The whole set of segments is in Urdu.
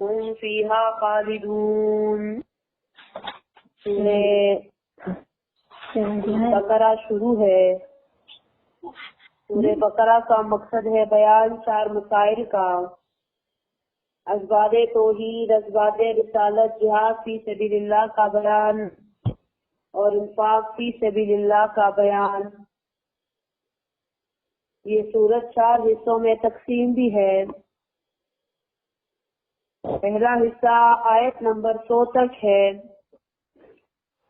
هم فیہا خالدون۔ بقرہ شروع ہے۔ سورہ بقرہ کا مقصد ہے بیان 4 مسائل کا: اسباب توحید، اسباب رسالت، جہاد فی سبیل اللہ کا بیان اور انفاق فی سبیل اللہ کا بیان۔ یہ سورت 4 حصوں میں تقسیم بھی ہے۔ پہلا حصہ آیت نمبر 100 تک ہے،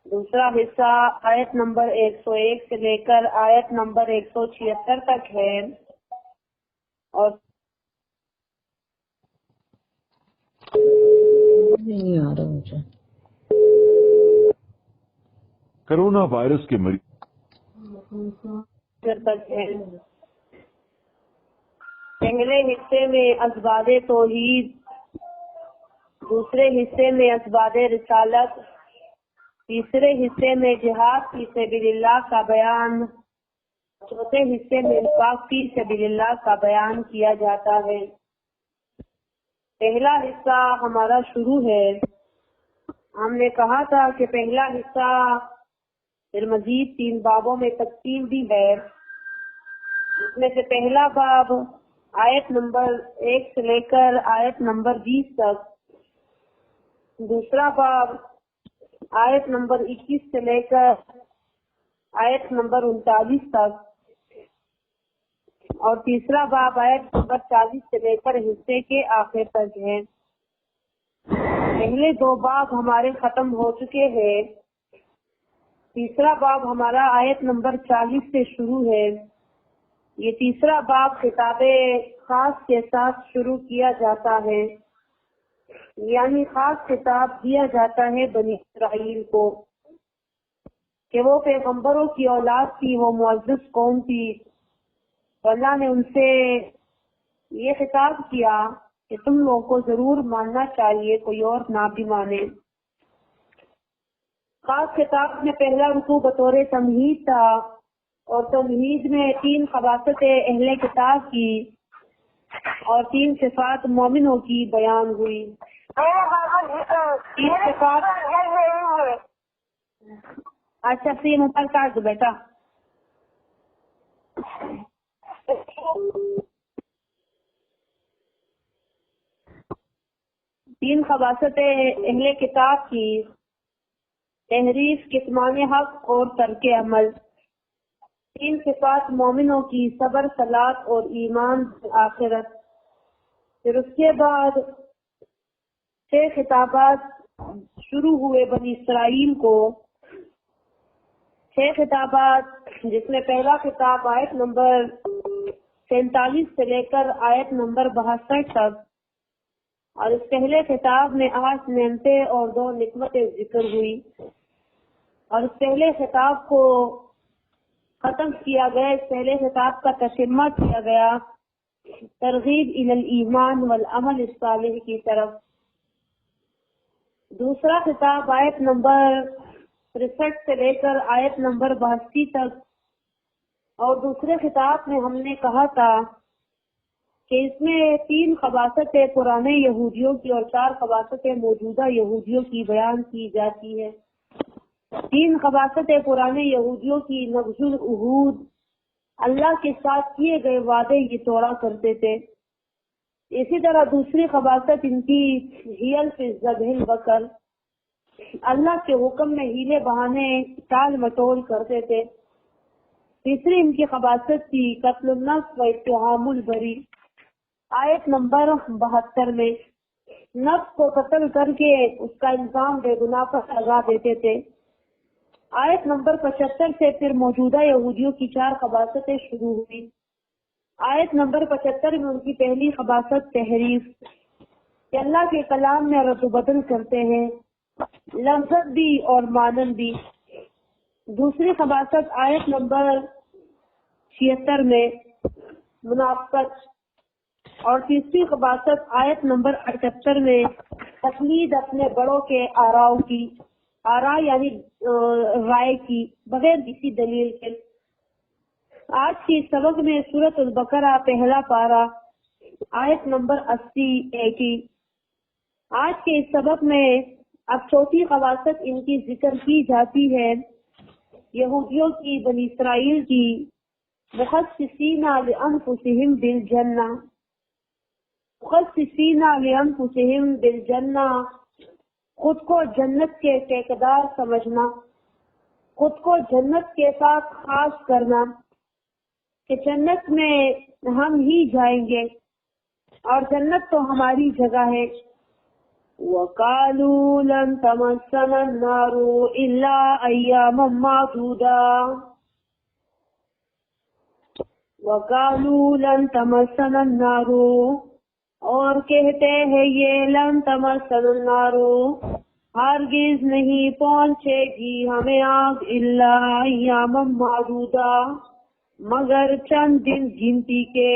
دوسرا حصہ آیت نمبر 101 سے لے کر آیت نمبر 176 تک ہے، اور نہیں آ رہا مجھے کرونا وائرس کے مریض تک ہے۔ پہلے حصے میں اسباب توحید، دوسرے حصے میں اسباب رسالت، تیسرے حصے میں جہاد فی سبیل اللہ کا بیان، چوتھے حصے میں انفاق فی سبیل اللہ کا بیان کیا جاتا ہے۔ پہلا حصہ ہمارا شروع ہے۔ ہم نے کہا تھا کہ پہلا حصہ پھر مزید 3 بابوں میں تقسیم بھی ہے، اس میں سے پہلا باب آیت نمبر 1 سے لے کر آیت نمبر 20 تک، دوسرا باب آیت نمبر 21 سے لے کر آیت نمبر 39 تک، اور تیسرا باب آیت نمبر 40 سے لے کر حصے کے آخر تک ہے۔ پہلے 2 باب ہمارے ختم ہو چکے ہیں، تیسرا باب ہمارا آیت نمبر 40 سے شروع ہے۔ یہ تیسرا باب خطاب خاص کے ساتھ شروع کیا جاتا ہے، یعنی خاص خطاب دیا جاتا ہے بنی اسرائیل کو کہ وہ پیغمبروں کی اولاد تھی، وہ معزز قوم تھی۔ اللہ نے ان سے یہ خطاب کیا کہ تم لوگوں کو ضرور ماننا چاہیے، کوئی اور نہ بھی مانے۔ خاص خطاب میں پہلا رکوع بطور تمہید تھا، اور تمہید میں 3 خباثت اہل کتاب کی اور 3 صفات مومنوں کی بیان ہوئی۔ 3 صفات، اچھا سین اوپر کاٹ دو بیٹا۔ 3 خباثت اہل کتاب کی: تحریف، کتمان حق اور ترک عمل۔ 3 صفات مومنوں کی: صبر، صلاۃ اور ایمان آخرت۔ پھر اس کے بعد 6 خطابات شروع ہوئے بنی اسرائیل کو، 6 خطابات، جس میں پہلا خطاب آیت نمبر 47 سے لے کر آیت نمبر 62 تک، اور اس پہلے خطاب میں 8 نعمتیں اور 2 نعمتیں ذکر ہوئی، اور اس پہلے خطاب کو ختم کیا گیا، اس پہلے خطاب کا تتمہ کیا گیا ترغیب الی الایمان والعمل الصالح کی طرف۔ دوسرا خطاب آیت نمبر 63 سے لے کر آیت نمبر 82 تک، اور دوسرے خطاب میں ہم نے کہا تھا کہ اس میں 3 خباثت پرانے یہودیوں کی اور 4 خباثت موجودہ یہودیوں کی بیان کی جاتی ہے۔ 3 خباثت پرانے یہودیوں کی: نقض العہود، اللہ کے ساتھ کیے گئے وعدے یہ توڑا کرتے تھے۔ اسی طرح دوسری خباثت ان کی ہیل فی ذبح البقر، اللہ کے حکم میں ہیلے بہانے ٹال مٹول کرتے تھے۔ تیسری ان کی خباثت تھی قتل النفس و اتہام البری، آیت نمبر 72 میں نفس کو قتل کر کے اس کا الزام بے گناہ پر لگا دیتے تھے۔ آیت نمبر 75 سے پھر موجودہ یہودیوں کی 4 خباثتیں شروع ہوئی۔ آیت نمبر 75 میں ان کی پہلی خباثت تحریف، کہ اللہ کے کلام میں رد و بدل کرتے ہیں، لفظ بھی اور مانن بھی۔ دوسری خباثت آیت نمبر 76 میں منافقت، اور تیسری خباثت آیت نمبر 78 میں تقلید اپنے بڑوں کے آراؤ کی، آرا یعنی رائے کی، بغیر کسی دلیل کے۔ آج کی سبق میں سورۃ البقرہ پہلا پارہ آیت نمبر 80 آج کے اس سبق میں اب چوتھی خواصت ان کی ذکر کی جاتی ہے، یہودیوں کی، بنی اسرائیل کی، مخصصین لانفسہم بالجنہ، مخصصین لانفسہم بالجنہ، خود کو جنت کے ٹھیکیدار سمجھنا، خود کو جنت کے ساتھ خاص کرنا کہ جنت میں ہم ہی جائیں گے اور جنت تو ہماری جگہ ہے۔ وَقَالُوا لَن تَمَسَّنَا النَّارُ إِلَّا أَيَّامًا مَّعْدُودَةً، وَقَالُوا لَن تَمَسَّنَا النَّارُ، اور کہتے ہیں یہ لن تمسنا النار، ہرگز نہیں پہنچے گی ہمیں آگ، الا ایاما معدودہ، مگر چند دن گنتی کے،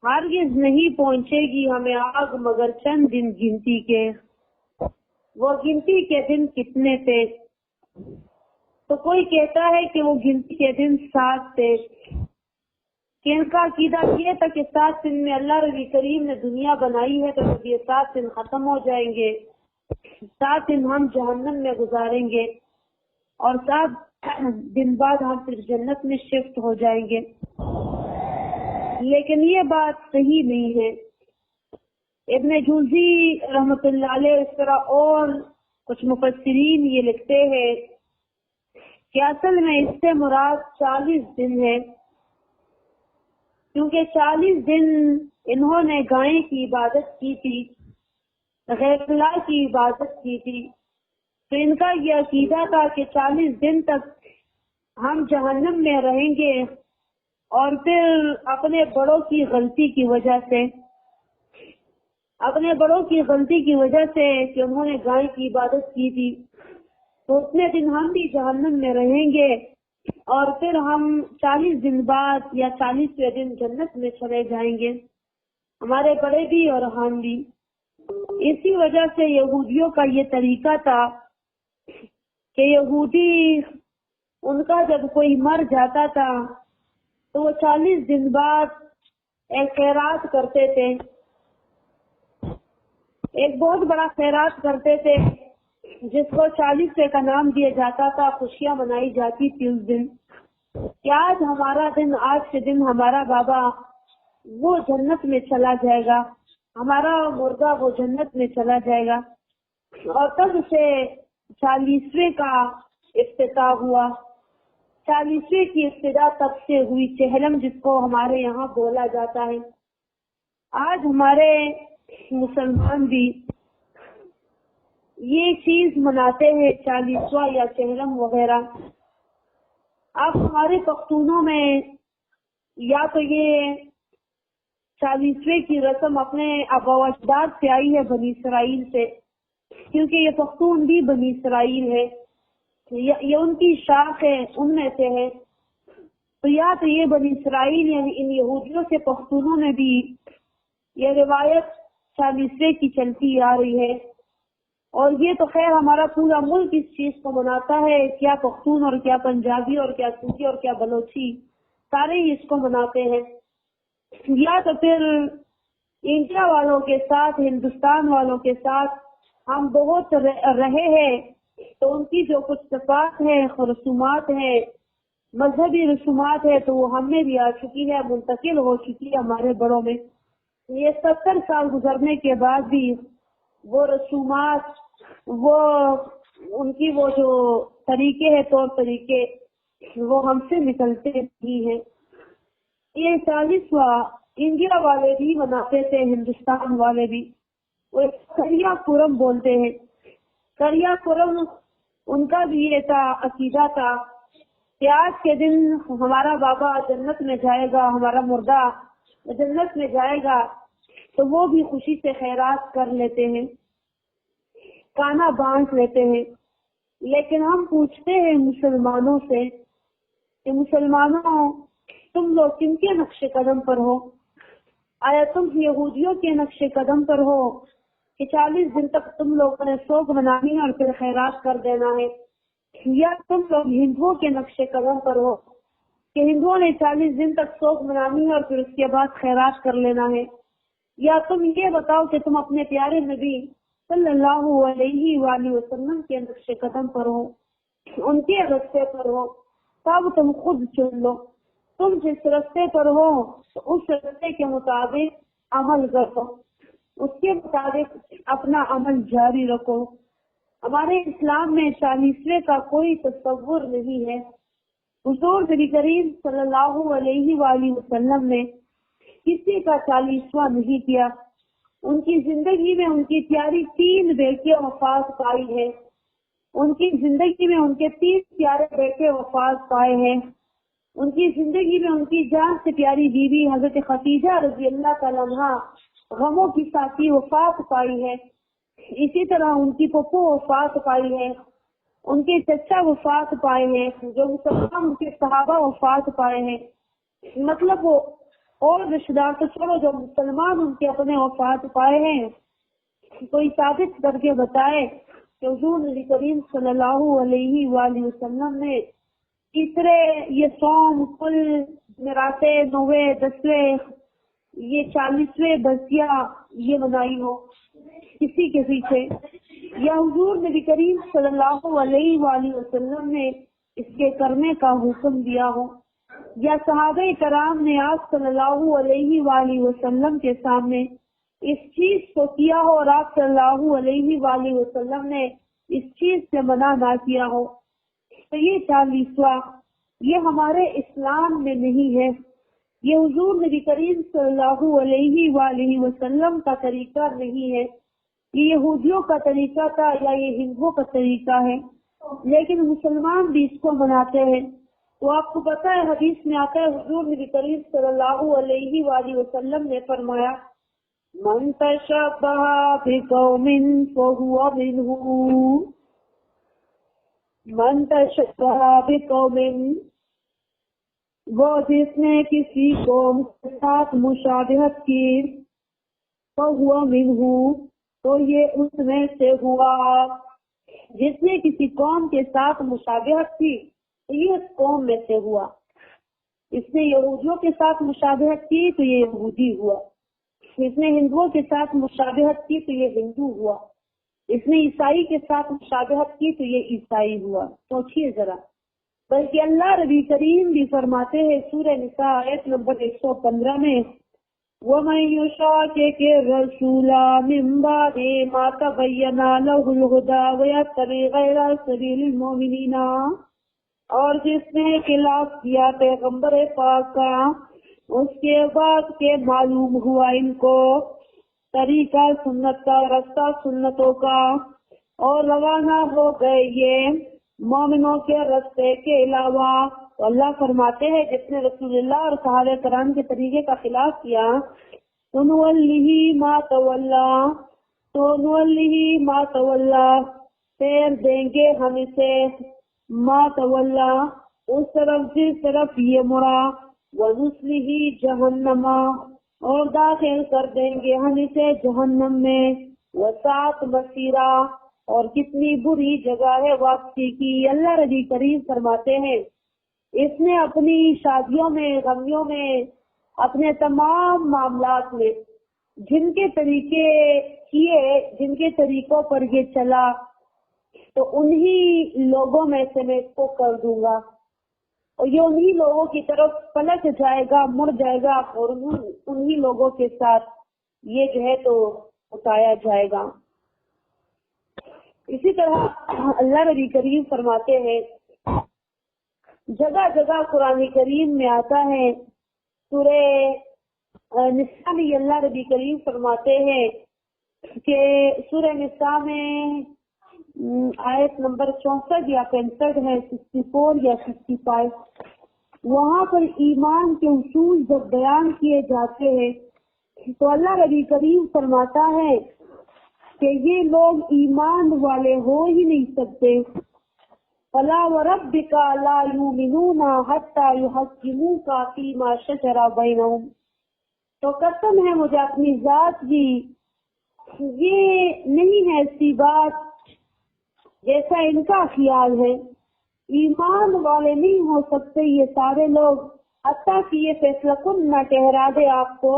ہرگز نہیں پہنچے گی ہمیں آگ مگر چند دن گنتی کے۔ وہ گنتی کے دن کتنے تھے؟ تو کوئی کہتا ہے کہ وہ گنتی کے دن 7 تھے، کہ ان کا عقیدہ یہ تھا کہ 7 دن میں اللہ ربی کریم نے دنیا بنائی ہے تو جب یہ 7 دن ختم ہو جائیں گے 7 دن ہم جہنم میں گزاریں گے اور 7 دن بعد ہم پھر جنت میں شفٹ ہو جائیں گے، لیکن یہ بات صحیح نہیں ہے۔ ابن جوزی رحمۃ اللہ علیہ اس طرح اور کچھ مفسرین یہ لکھتے ہیں کہ اصل میں اس سے مراد 40 دن ہے، کیونکہ 40 دن انہوں نے گائے کی عبادت کی تھی، غیر اللہ کی عبادت کی تھی، تو ان کا یہ عقیدہ تھا کہ 40 دن تک ہم جہنم میں رہیں گے، اور پھر اپنے بڑوں کی غلطی کی وجہ سے کہ انہوں نے گائے کی عبادت کی تھی، تو اتنے دن ہم بھی جہنم میں رہیں گے اور پھر ہم 40 دن بعد یا 40ویں دن جنت میں چلے جائیں گے، ہمارے بڑے بھی اور ہم بھی۔ اسی وجہ سے یہودیوں کا یہ طریقہ تھا کہ یہودی ان کا جب کوئی مر جاتا تھا تو وہ 40 دن بعد ایک خیرات کرتے تھے، ایک بہت بڑا خیرات کرتے تھے جس کو 40 کا نام دیا جاتا تھا، خوشیاں منائی جاتی تھی اس دن کہ آج ہمارا دن، آج کے دن ہمارا بابا وہ جنت میں چلا جائے گا، ہمارا مردہ وہ جنت میں چلا جائے گا، اور تب سے 40ویں کا افتتاح ہوا۔ 40ویں کی ابتدا تب سے ہوئی، چہلم جس کو ہمارے یہاں بولا جاتا ہے۔ آج ہمارے مسلمان بھی یہ چیز مناتے ہیں 40واں یا چہلم وغیرہ۔ اب ہمارے پختونوں میں یا تو یہ 40ویں کی رسم اپنے آبا و اجداد سے آئی ہے، بنی اسرائیل سے، کیونکہ یہ پختون بھی بنی اسرائیل ہے، یہ ان کی شاخ ہے، ان میں سے ہے، تو یا تو یہ بنی اسرائیل یعنی ان یہودیوں سے پختونوں میں بھی یہ روایت 40ویں کی چلتی آ رہی ہے، اور یہ تو خیر ہمارا پورا ملک اس چیز کو مناتا ہے، کیا پختون اور کیا پنجابی اور کیا سندھی اور کیا بلوچی، سارے ہی اس کو مناتے ہیں۔ یا تو پھر انڈیا والوں کے ساتھ، ہندوستان والوں کے ساتھ ہم بہت رہے ہیں، تو ان کی جو کچھ صفات ہیں، رسومات ہیں، مذہبی رسومات ہے، تو وہ ہم میں بھی آ چکی ہے، منتقل ہو چکی ہے ہمارے بڑوں میں۔ یہ 70 سال گزرنے کے بعد بھی وہ رسومات، وہ ان کی وہ جو طریقے ہیں، طور طریقے، وہ ہم سے نکلتے نہیں ہیں۔ یہ 40واں انڈیا والے بھی مناتے تھے، ہندوستان والے بھی، وہ کریا پورم بولتے ہیں۔ کریا پورم ان کا بھی یہ تھا، عقیدہ تھا کہ آج کے دن ہمارا بابا جنت میں جائے گا، ہمارا مردہ جنت میں جائے گا، تو وہ بھی خوشی سے خیرات کر لیتے ہیں، کانا بانٹ لیتے ہیں۔ لیکن ہم پوچھتے ہیں مسلمانوں سے کہ مسلمانوں تم لوگ کن کے نقش قدم پر ہو؟ آیا تم یہودیوں کے نقش قدم پر ہو کہ 40 دن تک تم لوگوں نے سوگ منانی اور پھر خیرات کر دینا ہے، یا تم لوگ ہندوؤں کے نقش قدم پر ہو کہ ہندوؤں نے 40 دن تک سوگ منانی ہے اور پھر اس کے بعد خیرات کر لینا ہے؟ یا تم یہ بتاؤ کہ تم اپنے پیارے نبی صلی اللہ علیہ وآلہ وسلم کے نقش قدم پر ہو، ان کے رستے پر ہو، تب تم خود چن لو۔ تم جس رستے پر ہو تو اس رستے کے مطابق عمل کرو، اس کے مطابق اپنا عمل جاری رکھو۔ ہمارے اسلام میں 40ویں کا کوئی تصور نہیں ہے۔ حضور نبی کریم صلی اللہ علیہ وآلہ وسلم نے کسی کا 40واں نہیں کیا۔ ان کی زندگی میں ان کی پیاری 3 بیٹیاں وفات پائی ہے، ان کی زندگی میں ان کے 3 پیارے بیٹے وفات پائے ہیں، ان کی زندگی میں ان کی جان سے پیاری بیوی حضرت خدیجہ رضی اللہ تعالیٰ عنہا غموں کی ساتھی وفات پائی ہے، اسی طرح ان کی پھپھو وفات پائی ہے، ان کے چچا وفات پائے ہیں، جو مسلمان ان کے صحابہ وفات پائے ہیں، مطلب وہ اور رشتہ دار تو چھوڑو، جو مسلمان ان کے اپنے وفات پائے ہیں، کوئی ثابت کر کے بتائے کہ حضور نبی کریم صلی اللہ علیہ وآلہ وسلم نے تیسرے یہ سوم کل میراثیں 9ویں 10ویں یہ 40ویں برسیاں یہ منائی ہو کسی کے پیچھے، یا حضور نبی کریم صلی اللہ علیہ وآلہ وسلم نے اس کے کرنے کا حکم دیا ہو، یا صحابہ کرام نے آپ صلی اللہ علیہ وآلہ وسلم کے سامنے اس چیز کو کیا ہو اور آپ صلی اللہ علیہ وآلہ وسلم نے اس چیز سے منع نہ کیا ہو، تو یہ 40واں یہ ہمارے اسلام میں نہیں ہے، یہ حضور نبی کریم صلی اللہ علیہ وآلہ وسلم کا طریقہ نہیں ہے، یہ یہودیوں کا طریقہ تھا یا یہ ہندوؤں کا طریقہ ہے، لیکن مسلمان بھی اس کو مناتے ہیں۔ تو آپ کو پتہ ہے حدیث میں آتا ہے حضور نبی کریم صلی اللہ علیہ وآلہ وسلم نے فرمایا من تشبہ بقوم فہو منہم، من تشبہ بقوم، وہ جس نے کسی قوم کے ساتھ مشابہت کی، فہو منہم، تو یہ اس میں سے ہوا، جس نے کسی قوم کے ساتھ مشابہت کی تو یہ اس قوم میں سے ہوا، اس نے یہودیوں کے ساتھ مشابہت کی تو یہ یہودی ہوا، اس نے ہندوؤں کے ساتھ مشابہت کی تو یہ ہندو ہوا، اس نے عیسائی کے ساتھ مشابہت کی تو یہ عیسائی ہوا۔ سوچیے ذرا، بلکہ اللہ نبی کریم بھی فرماتے ہیں سورہ نساء آیت نمبر 115 میں وَمَن يُشَاقِقِ الرَّسُولَ مِن بَعْدِ مَا تَبَيَّنَ لَهُ الْهُدَىٰ وَيَتَّبِعْ غَيْرَ سَبِيلِ الْمُؤْمِنِينَ، اور جس نے خلاف کیا پیغمبر پاک کا اس کے بعد کے معلوم ہوا ان کو طریقہ سنت کا، رستہ سنتوں کا، اور روانہ ہو گئے یہ مومنوں کے رستے کے علاوہ، تو اللہ فرماتے ہیں جس نے رسول اللہ اور صحابہ کرام کے طریقے کا خلاف کیا فَنُوَلِّهِ مَا تَوَلَّىٰ، تو نُوَلِّهِ مَا تَوَلَّىٰ، پھیر دیں گے ہم اسے، ما تولا اس طرف جس طرف یہ مڑا، وَنُصْلِهِ جَهَنَّمَ، اور داخل کر دیں گے ہم اسے جہنم میں، وَسَاءَتْ مَصِيرًا، اور کتنی بری جگہ ہے واپسی کی۔ اللہ نبی کریم فرماتے ہیں اس نے اپنی شادیوں میں، غمیوں میں، اپنے تمام معاملات میں جن کے طریقے کیے، جن کے طریقوں پر یہ چلا، تو انہی لوگوں میں سے میں اس کو کر دوں گا، اور یہ انہی لوگوں کی طرف پلٹ جائے گا، مڑ جائے گا، اور انہی لوگوں کے ساتھ یہ جو ہے تو اٹھایا جائے گا۔ اسی طرح اللہ نبی کریم فرماتے ہیں جگہ جگہ قرآن کریم میں آتا ہے، سورہ نساء میں اللہ نبی کریم فرماتے ہیں کہ سورہ نساء میں آیت نمبر 64 یا 65 ہے، 64 یا 65، وہاں پر ایمان کے اصول جب بیان کیے جاتے ہیں تو اللہ نبی کریم فرماتا ہے کہ یہ لوگ ایمان والے ہو ہی نہیں سکتے، فَلَا وَرَبِّكَ لَا يُؤْمِنُونَ حَتَّى يُحَكِّمُوكَ فِيمَا شَجَرَ بَيْنَهُمْ، تو قسم ہے مجھے اپنی ذات کی، یہ نہیں ہے ایسی بات جیسا ان کا خیال ہے، ایمان والے نہیں ہو سکتے یہ سارے لوگ، حتیٰ کہ یہ فیصلہ کن نہ ٹھہرا دے آپ کو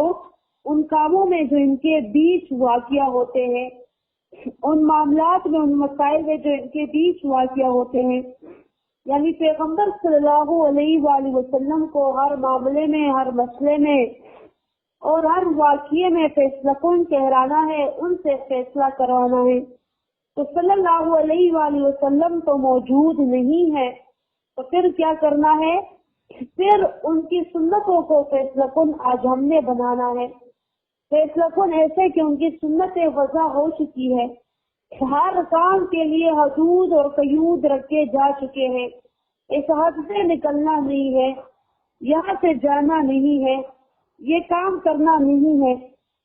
ان کاموں میں جو ان کے بیچ واقعہ ہوتے ہیں، ان معاملات میں، ان مسائل میں جو ان کے بیچ واقعہ ہوتے ہیں، یعنی پیغمبر صلی اللہ علیہ وآلہ وسلم کو ہر معاملے میں، ہر مسئلے میں اور ہر واقعے میں فیصلہ کن ٹھہرانا ہے، ان سے فیصلہ کروانا ہے۔ تو صلی اللہ علیہ وآلہ وسلم تو موجود نہیں ہے، تو پھر کیا کرنا ہے؟ پھر ان کی سنتوں کو فیصلہ کن آج ہم نے بنانا ہے۔ فیصلہ کن ایسے کہ ان کی سنتیں وضع ہو چکی ہے، ہر کام کے لیے حدود اور قیود رکھے جا چکے ہیں، اس حد سے نکلنا نہیں ہے، یہاں سے جانا نہیں ہے، یہ کام کرنا نہیں ہے،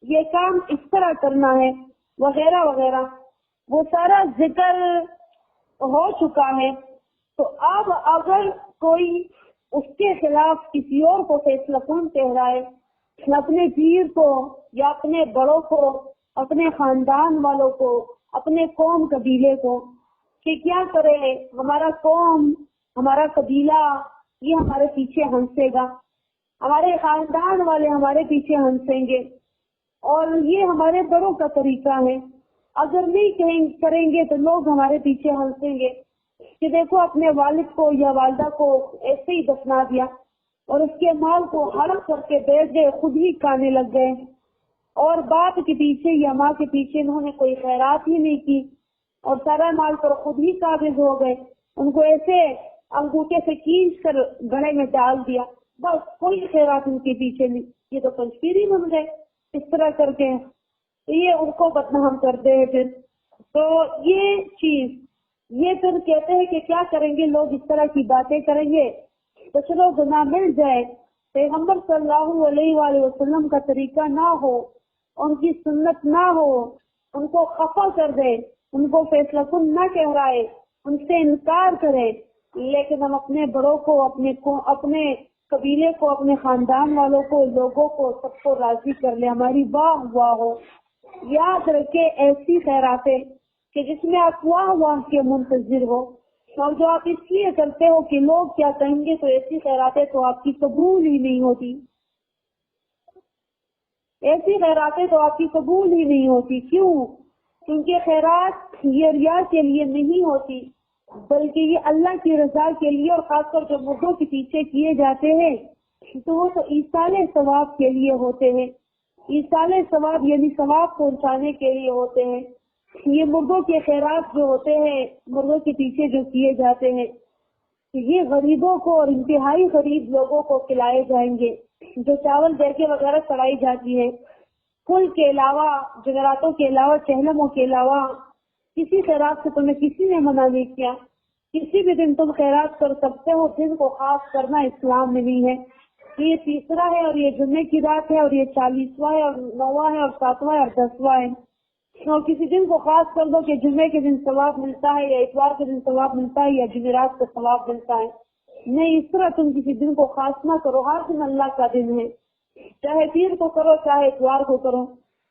یہ کام اس طرح کرنا ہے، وغیرہ وغیرہ، وہ سارا ذکر ہو چکا ہے۔ تو اب اگر کوئی اس کے خلاف کسی اور کو فیصلہ کن ٹھہرائے، اپنے پیر کو یا اپنے بڑوں کو، اپنے خاندان والوں کو، اپنے قوم قبیلے کو، کہ کیا کرے ہمارا قوم، ہمارا قبیلہ یہ ہمارے پیچھے ہنسے گا، ہمارے خاندان والے ہمارے پیچھے ہنسیں گے، اور یہ ہمارے بڑوں کا طریقہ ہے، اگر نہیں کریں گے تو لوگ ہمارے پیچھے ہنسیں گے کہ دیکھو اپنے والد کو یا والدہ کو ایسے ہی دفنا دیا اور اس کے مال کو ہڑپ کر کے بیچ گئے، خود ہی کھانے لگ گئے، اور باپ کے پیچھے یا ماں کے پیچھے انہوں نے کوئی خیرات ہی نہیں کی اور سارا مال پر خود ہی قابض ہو گئے، ان کو ایسے انگوٹھے سے کھینچ کر گڑے میں ڈال دیا، بس کوئی خیرات ان کے پیچھے نہیں، یہ تو پنچپیری بن گئے اس طرح کر کے، یہ ان کو بدنام کرتے ہیں۔ پھر تو یہ چیز، یہ پھر کہتے ہیں کہ کیا کریں گے لوگ، اس طرح کی باتیں کریں گے تو چلو گناہ مل جائے، پیغمبر صلی اللہ علیہ وآلہ وسلم کا طریقہ نہ ہو، ان کی سنت نہ ہو، ان کو خفا کر دے، ان کو فیصلہ کن نہ ٹھہرائے، ان سے انکار کرے، لیکن ہم اپنے بڑوں کو، اپنے قبیلے کو، اپنے خاندان والوں کو، لوگوں کو، سب کو راضی کر لے، ہماری واہ واہ ہو۔ یاد رکھے ایسی خیراتیں کہ جس میں آپ واہ واہ کے منتظر ہو، اور جو آپ اس لیے کرتے ہو کہ لوگ کیا کہیں گے، تو ایسی خیراتیں تو آپ کی قبول ہی نہیں ہوتی، ایسی خیراتیں تو آپ کی قبول ہی نہیں ہوتی۔ کیوں؟ کیونکہ خیرات یہ ریا کے لیے نہیں ہوتی، بلکہ یہ اللہ کی رضا کے لیے، اور خاص کر جو مردوں کے پیچھے کیے جاتے ہیں تو وہ تو ایصال ثواب کے لیے ہوتے ہیں، ایصال ثواب یعنی ثواب پہنچانے کے لیے ہوتے ہیں۔ یہ مردوں کے خیرات جو ہوتے ہیں، مردوں کے پیچھے جو کیے جاتے ہیں، یہ غریبوں کو اور انتہائی غریب لوگوں کو کھلائے جائیں گے، جو چاول دیکھے وغیرہ چڑھائی جاتی ہے، پھل کے علاوہ، جگراتوں کے علاوہ، چہلموں کے علاوہ کسی خیرات سے تمہیں کسی نے منع نہیں کیا، کسی بھی دن تم خیرات کر سکتے ہو، دن کو خاص کرنا اسلام میں نہیں ہے۔ یہ تیسرا ہے اور یہ جمعے کی رات ہے اور یہ 40واں ہے اور 9واں ہے اور 7واں ہے اور 10واں ہے، اور کسی دن کو خاص کر دو کہ جمعے کے دن ثواب ملتا ہے یا اتوار کے دن ثواب ملتا ہے یا جمعرات کو ثواب ملتا ہے، نہیں، اس طرح تم کسی دن کو خاص نہ کرو، ہر دن اللہ کا دن ہے، چاہے پیر کو کرو چاہے اتوار کو کرو۔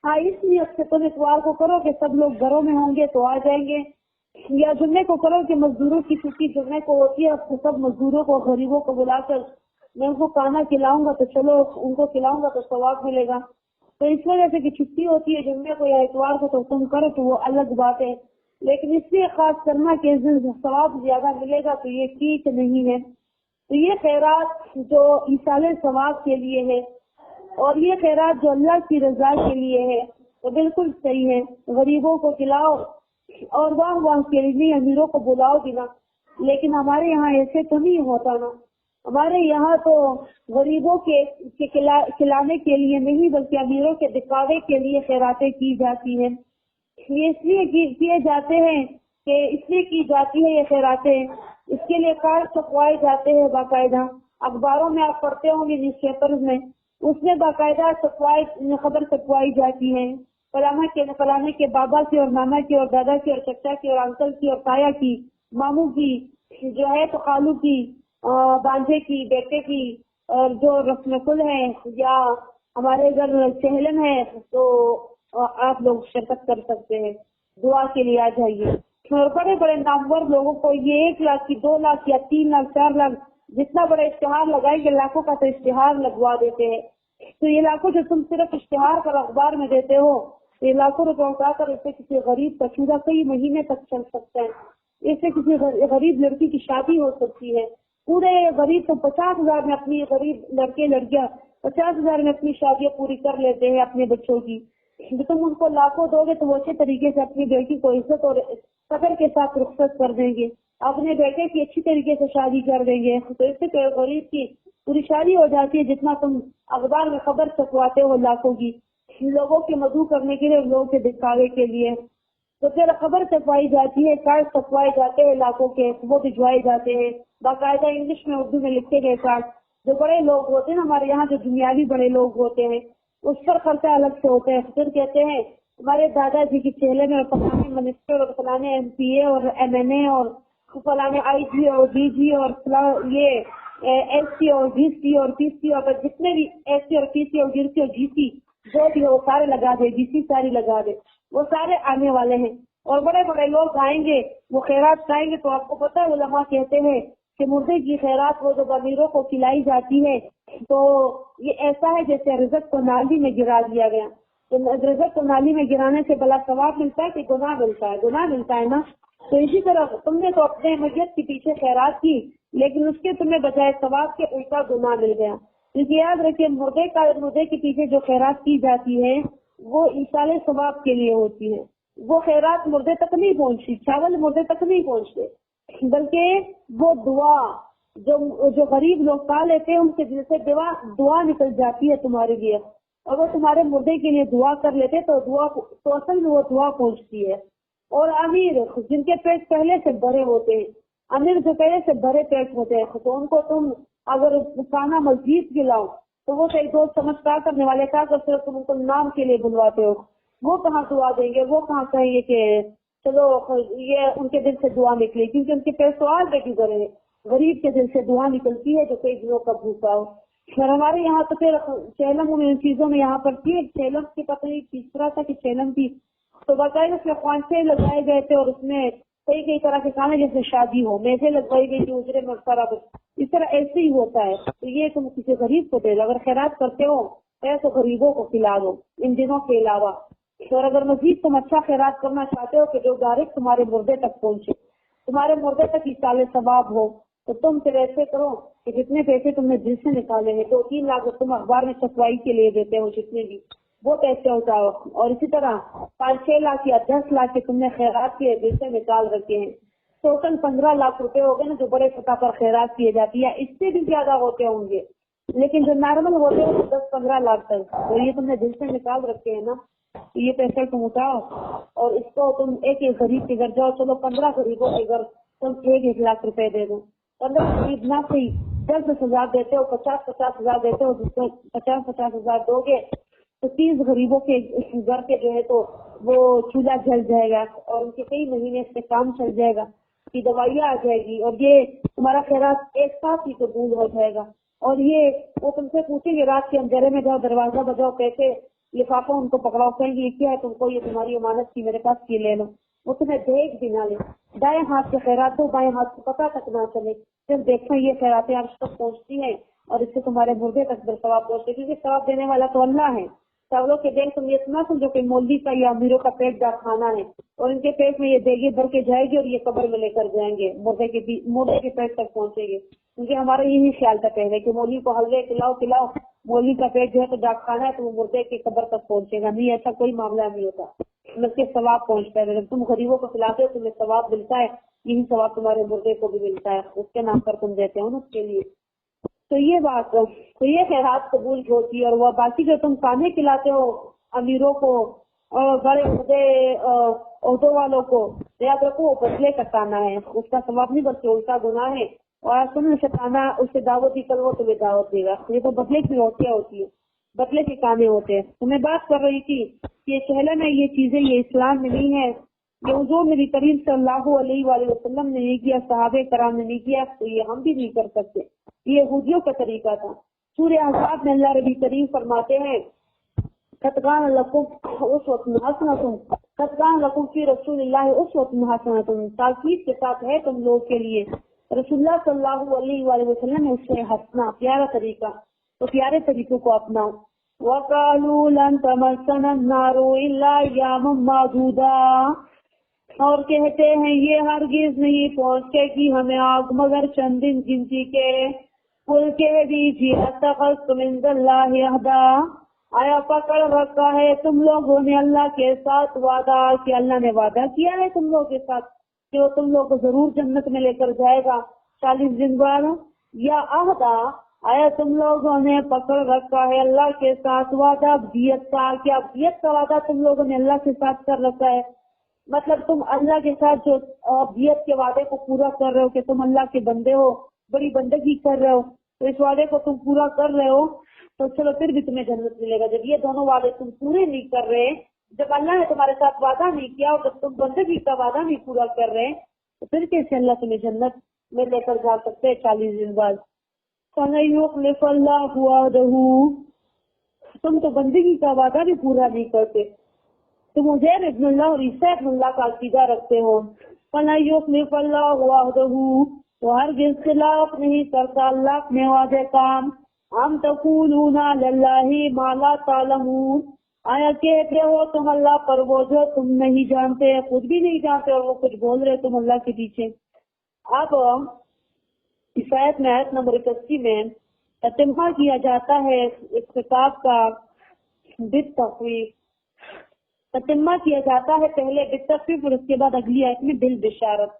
ہاں، اس نیت سے تم اتوار کو کرو کہ سب لوگ گھروں میں ہوں گے تو آ جائیں گے، یا جمعے کو کرو کہ مزدوروں کی چھٹی جمعے کو ہوتی ہے، تو سب مزدوروں کو، غریبوں کو بلا کر میں ان کو کھانا کھلاؤں گا تو چلو ان کو کھلاؤں گا تو ثواب ملے گا، تو اس وجہ سے کہ چھٹی ہوتی ہے جمعے کو یا اتوار کو تو تم کرو تو وہ الگ بات ہے، لیکن اس لیے خاص کرنا کہ اس دن ثواب زیادہ ملے گا تو یہ ٹھیک نہیں ہے۔ تو یہ خیرات جو ایصال ثواب کے لیے ہے اور یہ خیرات جو اللہ کی رضا کے لیے ہے وہ بالکل صحیح ہے، غریبوں کو کھلاؤ اور واہ واہ کے لیے امیروں کو بلاؤ بنا، لیکن ہمارے یہاں ایسے تو نہیں ہوتا نا، ہمارے یہاں تو غریبوں کے کھلانے کے لیے نہیں بلکہ امیروں کے دکھاوے کے لیے خیراتیں کی جاتی ہیں، یہ اس لیے کیے جاتے ہیں کہ اس لیے کی جاتی ہے یہ خیراتیں، اس کے لیے کارڈ چھپوائے جاتے ہیں باقاعدہ، اخباروں میں آپ پڑھتے ہوں گے، نیوز پیپرز میں، اس میں باقاعدہ خبر چھپوائی جاتی ہے، فلانے کے بابا کی اور نانا کی اور دادا کی اور چچا کی اور انکل کی اور تایا کی، ماموں کی، جو ہے تو خالو کی، بانجے کی، بیٹے کی، اور جو رسم کل ہے یا ہمارے اگر چہلم ہے تو آپ لوگ شرکت کر سکتے ہیں، دعا کے لیے آ جائیے۔ اور بڑے بڑے نامور لوگوں کو یہ 1 لاکھ کی 2 لاکھ یا 3 لاکھ 4 لاکھ جتنا بڑا اشتہار لگائیں گے، لاکھوں کا تو اشتہار لگوا دیتے ہیں، تو یہ لاکھوں جو تم صرف اشتہار پر اخبار میں دیتے ہو، یہ لاکھوں روپے اٹھا کر اس سے کسی غریب کا چولہا کئی مہینے تک چل سکتا ہے، اس سے کسی غریب لڑکی کی شادی ہو سکتی ہے۔ پورے غریب تو 50,000 میں اپنی غریب لڑکے لڑکیاں 50,000 میں اپنی شادیاں پوری کر لیتے ہیں اپنے بچوں کی۔ تم ان کو لاکھوں دو گے تو وہ اچھے طریقے سے اپنی بیٹی کو عزت اور قدر کے ساتھ رخصت کر دیں گے، اپنے بیٹے کی اچھی طریقے سے شادی کر دیں گے، تو اس سے غریب کی پوری شادی ہو جاتی ہے جتنا تم اخبار میں خبر چھپواتے ہو لاکھوں کی، لوگوں کے مدعو کرنے کے لیے، لوگوں کے دکھاوے کے لیے۔ تو پھر خبر چھپوائی جاتی ہے، کارڈ چھپوائے جاتے ہیں لاکھوں کے، وہ بھجوائے جاتے ہیں باقاعدہ انگلش میں اردو میں لکھے گئے کارڈ۔ جو بڑے لوگ ہوتے ہیں نا ہمارے یہاں، جو دنیاوی بڑے لوگ ہوتے ہیں، اس پر خرچہ الگ سے ہوتا ہے۔ پھر کہتے ہیں ہمارے دادا جی کی چہلے میں فلانے منسٹر اور فلانے ایم پی اے اور ایم این اے اور فلانے آئی جی اور ڈی جی اور یہ ایس سی اور ڈی سی اور پی سی اور جتنے بھی ایس سی اور پی سی اور ڈی سی اور جی سی جو بھی وہ سارے لگا دے، جی سی ساری لگا دے، وہ سارے آنے والے ہیں اور بڑے بڑے لوگ آئیں گے، وہ خیرات کرائیں گے۔ تو آپ کو پتہ ہے علماء کہتے ہیں کہ مردے کی خیرات وہ جو امیروں کو کھلائی جاتی ہے تو یہ ایسا ہے جیسے رزق کو نالی میں گرا دیا گیا۔ تو رزق کو نالی میں گرانے سے بلا ثواب ملتا ہے کہ گناہ ملتا ہے؟ گناہ ملتا ہے نا۔ تو اسی طرح تم نے تو اپنے میت کے پیچھے خیرات کی، لیکن اس کے تمہیں بجائے ثواب کے الٹا گناہ مل گیا۔ کیونکہ یاد رکھیے مردے کے پیچھے جو خیرات کی جاتی ہے وہ ایصال ثواب کے لیے ہوتی ہے۔ وہ خیرات مردے تک نہیں پہنچتی، چاول مردے تک نہیں پہنچتے، بلکہ وہ دعا جو غریب لوگ کھا لیتے ہیں ان کے دل سے دعا نکل جاتی ہے تمہارے لیے، اور وہ تمہارے مردے کے لیے دعا کر لیتے تو اصل میں وہ دعا پہنچتی ہے۔ اور امیر جن کے پیٹ پہلے سے بھرے ہوتے ہیں، امیر جو پہلے سے بھرے پیٹ ہوتے ہیں، تو ان کو تم اگر کھانا مزید کھلاؤ تو وہ ایک دوست سمجھدار کرنے والے کا کرتے ہو، تم ان کو نام کے لیے بلواتے ہو، وہ کہاں دعا دیں گے، وہ کہاں کہیں گے کہ چلو یہ ان کے دل سے دعا نکلے، کیونکہ ان کے پیٹ تو آج بھی گزرے ہیں۔ غریب کے دل سے دعا نکلتی ہے جو کئی دنوں کا بھوکا ہو۔ اور ہمارے یہاں تو پھر چیلم ان چیزوں میں یہاں پر تھی، چیلم کی پتہ نہیں تیسرا تھا کہ چیلم تھی، تو باقاعدہ اس میں خوانچے لگائے گئے تھے اور اس میں کئی طرح کے کھانے جیسے شادی ہو، میزیں لگوائی گئی تھی اجرے میں برابر، اس طرح ایسے ہی ہوتا ہے۔ تو یہ تم کسی غریب کو دے دو، اگر خیرات کرتے ہو تو غریبوں کو کھلا دو ان دنوں کے علاوہ۔ اور اگر مزید تم اچھا خیرات کرنا چاہتے ہو کہ جو ڈائریکٹ تمہارے مردے تک پہنچے، تمہارے مردے تک ایصال ثواب ہو، تو تم پھر ایسے کرو کہ جتنے پیسے تم نے دل سے نکالے ہیں، 2-3 لاکھ تم اخبار میں چھپوائی کے لیے دیتے ہو، جتنے بھی وہ پیسے اٹھاؤ، اور اسی طرح 5-6 لاکھ یا 10 لاکھ کے تم نے خیرات کے دل سے نکال رکھے ہیں، ٹوٹل 15 لاکھ روپے ہو گئے نا جو بڑے سطح پر خیرات کیے جاتی ہے۔ اس سے بھی زیادہ ہوتے ہوں گے، لیکن جو نارمل ہوتے ہیں 10-15 لاکھ تک، تو یہ تم نے دل سے نکال رکھے ہیں نا، یہ پیسے تم اٹھاؤ اور اس کو تم ایک غریب کے گھر جاؤ، چلو 15 غریبوں کے گھر تم 1 لاکھ روپے دے دو، 15 غریب نہ صحیح 10-10 ہزار دیتے ہو، 50-50 ہزار دیتے ہو، جس کو 50-50 ہزار دو گے تو 30 غریبوں کے گھر کے جو ہے تو وہ چولہا جل جائے گا اور ان کے کئی مہینے سے کام چل جائے گا، کی دوائیاں آ جائے گی، اور یہ تمہارا خیرات ایک ساتھ ہی قبول ہو جائے گا۔ اور یہ وہ تم سے پوچھیں گے رات کے اندھیرے میں، جاؤ دروازہ بجاؤ، پیسے لفافہ ان کو پکڑاؤ، کہیں گے یہ کیا ہے تم کو، یہ تمہاری امانت کی، میرے پاس کی لے لو، وہ تمہیں دیکھ بھی نہ لے، دائیں ہاتھ سے خیرات دو، بائیں ہاتھ سے پتہ تک نہ چلے، پھر دیکھیں یہ خیراتیں عرش تک پہنچتی ہیں اور اس سے تمہارے مردے تک بھی ثواب پہنچتے، کیونکہ ثواب دینے والا تو اللہ ہے۔ سوالوں کے دیکھ تم یہ سنا سمجھو کہ مولوی کا یا امیروں کا پیٹ جا کھانا ہے اور ان کے پیٹ میں یہ دیگیں بھر کے جائے گی اور یہ قبر میں لے کر جائیں گے، مردے کے پیٹ تک پہنچے گے، کیونکہ ہمارا یہی خیال تھا پہلے کہ مولوی کو حلوے کھلاؤ، مولوی کا پیٹ جو ہے تو جا کھانا ہے تو وہ مردے کی قبر تک پہنچے گا، نہیں ایسا کوئی معاملہ نہیں ہوتا، اس کے ثواب پہنچتا ہے۔ تم غریبوں کو کھلاتے ہو تمہیں ثواب ملتا ہے، یہی ثواب تمہارے مردے کو بھی ملتا ہے، اس کے نام پر تم دیتے ہو نا اس کے لیے۔ تو یہ بات ہے، تو یہ خیرات قبول ہوتی ہے۔ اور وہ باقی جو تم کھانے کھلاتے ہو امیروں کو اور بڑے بڑے عہدوں والوں کو، یاد رکھو وہ بدلے کا کھانا ہے، اس کا ثواب نہیں بلکہ الٹا گناہ ہے، اور تم نے اسے کھانا، اسے دعوت دی کر وہ تمہیں دعوت دے گا، یہ تو بدلے کی روٹیاں ہوتی ہے، بدلے کے کھانے ہوتے ہیں۔ تو میں بات کر رہی تھی کہ چہلے میں یہ چیزیں یہ اسلام میں نہیں ہے، یہ حضور نبی کریم صلی اللہ علیہ وآلہ وسلم نے نہیں کیا، صحابہ کرام نے نہیں کیا، تو یہ ہم بھی نہیں کر سکتے، یہ یہودیوں کا طریقہ تھا۔ سورہ احزاب میں اللہ ربی کریم فرماتے ہیں قد کان لکم اسوۃ حسنۃ، قد کان لکم فی رسول اللہ اسوۃ حسنۃ، تاکید کے ساتھ ہے تم لوگ کے لیے رسول اللہ صلی اللہ علیہ وآلہ وسلم نے اس سے حسنہ پیارا طریقہ، تو پیارے طریقوں کو اپناؤ۔ وَقَالُوا لَن تَمَسَّنَا النَّارُ إِلَّا أَيَّامًا مَّعْدُودَةً، اور کہتے ہیں یہ ہرگز نہیں پہنچے گی ہمیں آگ مگر چند دن گنتی کے۔ قُلْ کہہ دیجیے اتخذتم عند اللہ عہدا، آیا پکڑ رکھا ہے تم لوگوں نے اللہ کے ساتھ وعدہ، کہ اللہ نے وعدہ کیا ہے تم لوگوں کے ساتھ کہ وہ تم لوگ کو ضرور جنت میں لے کر جائے گا 40 دن بعد، یا عہدہ، آیا تم لوگوں نے پکڑ رکھا ہے اللہ کے ساتھ وعدہ دیت کا، کیا دیت کا وعدہ تم لوگوں نے اللہ کے ساتھ کر رکھا ہے؟ مطلب تم اللہ کے ساتھ جو دیت کے وعدے کو پورا کر رہے ہو کہ تم اللہ کے بندے ہو، بڑی بندگی کر رہے ہو، تو اس وعدے کو تم پورا کر رہے ہو تو چلو پھر بھی تمہیں جنت ملے گا۔ جب یہ دونوں وعدے تم پورے نہیں کر رہے، جب اللہ نے تمہارے ساتھ وعدہ نہیں کیا اور جب تم بندگی کا وعدہ نہیں پورا کر رہے تو پھر کیسے اللہ تمہیں جنت میں لے کر جا سکتے ہیں 40 دن بعد؟ فَلَن يُخْلِفَ اللَّهُ وَعْدَهُ، تم تو بندگی کا وعدہ بھی پورا نہیں کرتے، تم عزیر ابن اللہ اور عیسیٰ ابن اللہ کا عقیدہ رکھتے ہو۔ فَلَن يُخْلِفَ اللَّهُ وَعْدَهُ، وہ ہرگز خلاف نہیں کرتا اللہ اپنے وعدے کا۔ أَمْ تَقُولُونَ عَلَى اللَّهِ مَا لَا تَعْلَمُونَ، آیا کہتے ہو تم اللہ پر وہ جو تم نہیں جانتے، خود بھی نہیں جانتے اور وہ کچھ بول رہے تم اللہ کے پیچھے۔ اب اس آیت میں آیت نمبر 81 میں تتمہ کیا جاتا ہے اس خطاب کا بالتخویف، تتمہ کیا جاتا ہے پہلے بالتخویف اور اس کے بعد اگلی آیت میں بالبشارت۔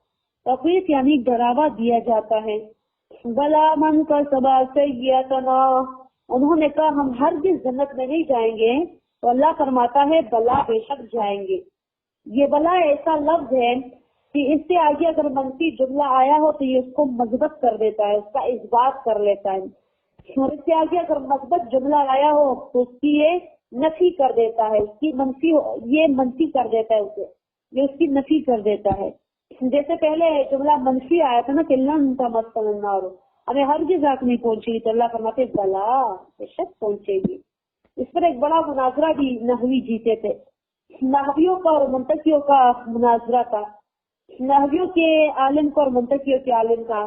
تخویف یعنی ڈراوا دیا جاتا ہے۔ بلا من کسب سیئۃ، انہوں نے کہا ہم ہرگز جنت میں نہیں جائیں گے، تو اللہ فرماتا ہے بلا بے شک جائیں گے۔ یہ بلا ایسا لفظ ہے کہ اس سے آگے اگر منفی جملہ آیا ہو تو یہ اس کو مثبت کر دیتا ہے، اس کا اثبات کر لیتا ہے، اور اس سے آگے اگر مثبت جملہ آیا ہو تو اس کی یہ نفی کر دیتا ہے، اس کی یہ منفی کر دیتا ہے، اسے یہ اس کی نفی کر دیتا ہے۔ جیسے پہلے جملہ منفی آیا تھا نا کہ لن تمسنا النار، ہمیں ہرگز آگ نہیں پہنچے گی، تو اللہ فرماتے بلا بے شک پہنچے گی۔ اس پر ایک بڑا مناظرہ بھی نحوی جیتے تھے، نحویوں کا اور منطقیوں کا مناظرہ تھا، نحویوں کے عالم کا اور منطقیوں کے عالم کا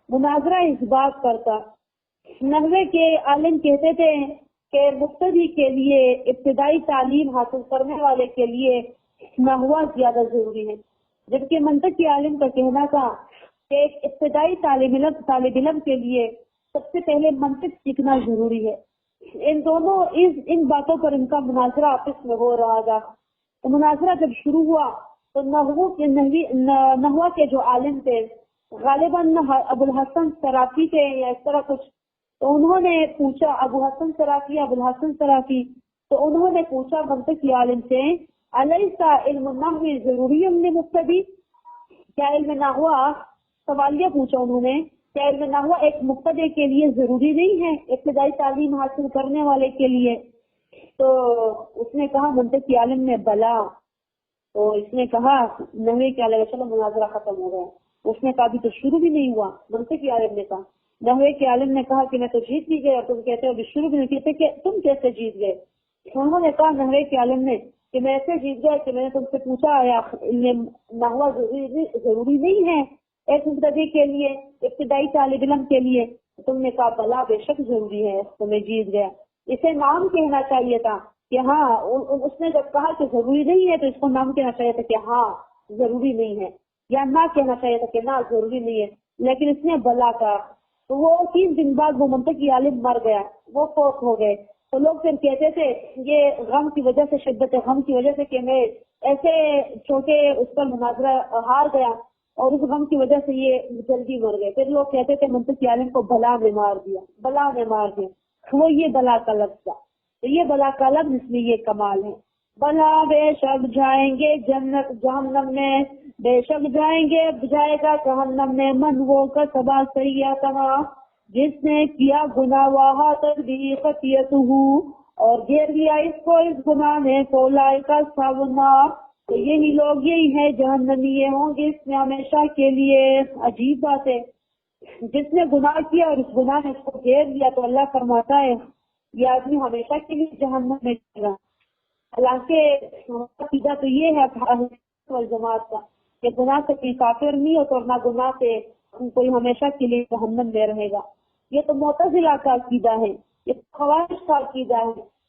مناظرہ اس بات پر تھا۔ نحوے کے عالم کہتے تھے کہ مبتدی کے لیے، ابتدائی تعلیم حاصل کرنے والے کے لیے نحو زیادہ ضروری ہے، جبکہ منطقی عالم کا کہنا تھا کہ ایک ابتدائی طالب علم کے لیے سب سے پہلے منطق سیکھنا ضروری ہے۔ ان دونوں ان باتوں پر ان کا مناظرہ آپس میں ہو رہا تھا۔ تو مناظرہ جب شروع ہوا تو نحو کے جو عالم تھے غالباً ابو الحسن صرافی تھے یا اس طرح کچھ، تو انہوں نے پوچھا ابو الحسن صرافی، تو انہوں نے پوچھا منطقی عالم سے الیس علم النحو ضروری للمبتدی، کیا علم نحو، سوالیہ پوچھا انہوں نے، کیا علم نحو ایک مبتدی کے لیے ضروری نہیں ہے، ابتدائی تعلیم حاصل کرنے والے کے لیے؟ تو اس نے کہا منطقی عالم نے بلا، تو اس نے کہا نحوی کیا لگا، چلو مناظرہ ختم ہو گیا۔ اس نے کہا ابھی تو شروع بھی نہیں ہوا، منطقی عالم نے کہا، نحوی کے عالم نے کہا کہ میں تو جیت بھی گیا اور تم کہتے ہو ابھی شروع بھی نہیں کہتے کہ تم کیسے جیت گئے؟ انہوں نے کہا نحوی کے عالم نے کہ میں ایسے جیت گیا کہ میں نے تم سے پوچھا نحو ضروری نہیں ہے ایک مبتدی کے لیے، ابتدائی طالب علم کے لیے؟ تم نے کہا بلا بے شک ضروری ہے، تو میں جیت گیا۔ اسے نام کہنا چاہیے تھا کہ ہاں، اس نے جب کہا کہ ضروری نہیں ہے تو اس کو نام کہنا چاہیے تھا کہ ہاں ضروری نہیں ہے، یا نہ کہنا چاہیے تھا کہ نہ ضروری نہیں ہے، لیکن اس نے بلا کہا۔ تو وہ 3 دن بعد وہ منطقی عالم مر گیا، وہ فوت ہو گئے۔ تو لوگ پھر کہتے تھے یہ غم کی وجہ سے، شدت غم کی وجہ سے کہ میں ایسے چھوٹے اس پر مناظرہ ہار گیا اور اس غم کی وجہ سے یہ جلدی مر گئے، پھر لوگ کہتے تھے منطقی عالم کو بلا نے مار دیا، وہ یہ بلا کا لفظ تھا۔ تو یہ بلا کا لفظ اس میں یہ کمال ہے، بلا بے شک جائیں گے جہنم میں، بے شک جائے گا جہنم میں من وہ کا سبا سیئاتنا، جس نے کیا گناہ واہا تدبی خطیتہ، اور گھیر لیا اس کو اس گناہ نے، فولائے کا ساونا، تو یہی لوگ یہی ہے جہنمی، یہ ہوں گے اس میں ہمیشہ کے لیے۔ عجیب بات ہے، جس نے گناہ کیا اور اس گناہ نے اس کو گھیر لیا تو اللہ فرماتا ہے یہ آدمی ہمیشہ کے لیے جہنم میں جائے گا۔ حالانکہ عقیدہ تو یہ ہے والجماعت کا کہ گناہ سے کوئی کافر نہیں ہوتا اور نہ گناہ سے کوئی ہمیشہ کے لیے جہنم میں رہے گا۔ یہ تو معتزلہ کا عقیدہ ہے، یہ خوارج کا عقیدہ ہے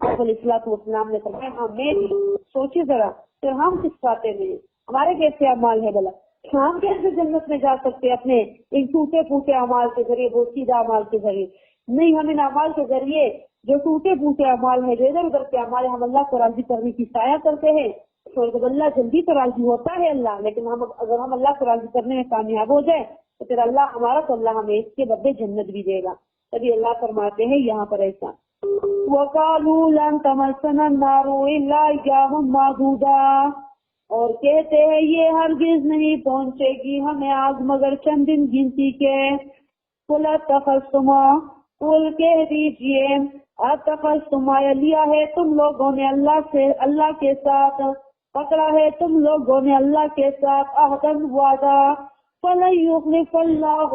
آپ علیہ الصلوۃ والسلام نے فرمایا ہمیں سوچے ذرا پھر ہم کس کھاتے میں ہمارے کیسے اعمال ہے بلا، ہم کیسے جنت میں جا سکتے اپنے ان ٹوٹے پھوٹے اعمال کے ذریعے، بوسیدہ اعمال کے ذریعے؟ نہیں، ہم ان اعمال کے ذریعے جو ٹوٹے پھوٹے اعمال ہیں، جو ادھر ادھر کے اعمال ہم اللہ کو راضی کرنے کی سایہ کرتے ہیں تو اللہ جلدی تو راضی ہوتا ہے اللہ، لیکن اگر ہم اللہ کو راضی کرنے میں کامیاب ہو جائے تو پھر اللہ ہمارا تو اللہ ہمیں اس کے بدلے جنت بھی دے گا۔ تبھی اللہ فرماتے ہیں یہاں پر ایسا وَقَالُوا لَن تَمَسَّنَا النَّارُ إِلَّا أَيَّامًا مَّعْدُودَةً، اور کہتے ہیں یہ ہرگز نہیں پہنچے گی ہمیں آگ مگر چند دن گنتی کے۔ قُلْ أَتَّخَذْتُمْ، قُلْ کہہ دیجئے أَتَّخَذْتُمْ لیا ہے تم لوگوں نے اللہ کے ساتھ، پکڑا ہے تم لوگوں نے اللہ کے ساتھ عہدًا وعدہ، فَلَن يُخْلِفَ اللَّهُ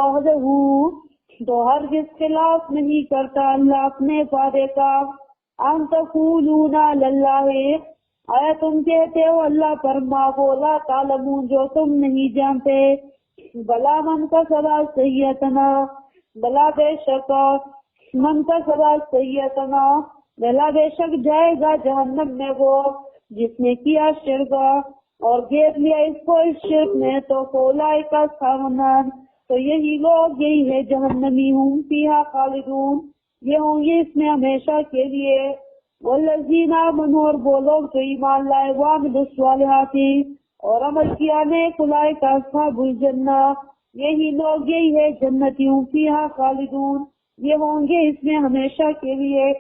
عَهْدَهُ، تو ہرگز خلاف نہیں کرتا اللہ اپنے وعدے کا۔ أَن تَقُولُونَ عَلَى اللَّهِ، آیا تم کہتے ہو اللہ پر ما وہ لا تعلمون جو تم نہیں جانتے۔ بلا من کسب سیئۃ، بلا بے شک من کسب سیئۃ، بلا بے شک جائے گا جہنم میں وہ جس نے کیا شرک اور گھیر لیا اس کو اس شرک میں، تو اولئک اصحاب النار، تو یہی لوگ یہی ہے جہنمی، ہوں فیہا خالدون، یہ ہوں گے اس میں ہمیشہ کے لیے۔ والذین آمنوا، اور وہ لوگ جو ایمان لائے، وعملوا الصالحات، اور عمل کیا نیک، اولئک اصحاب الجنہ، یہی لوگ یہی ہے جنتی، ہوں فیہا خالدون، یہ ہوں گے اس میں ہمیشہ کے لیے۔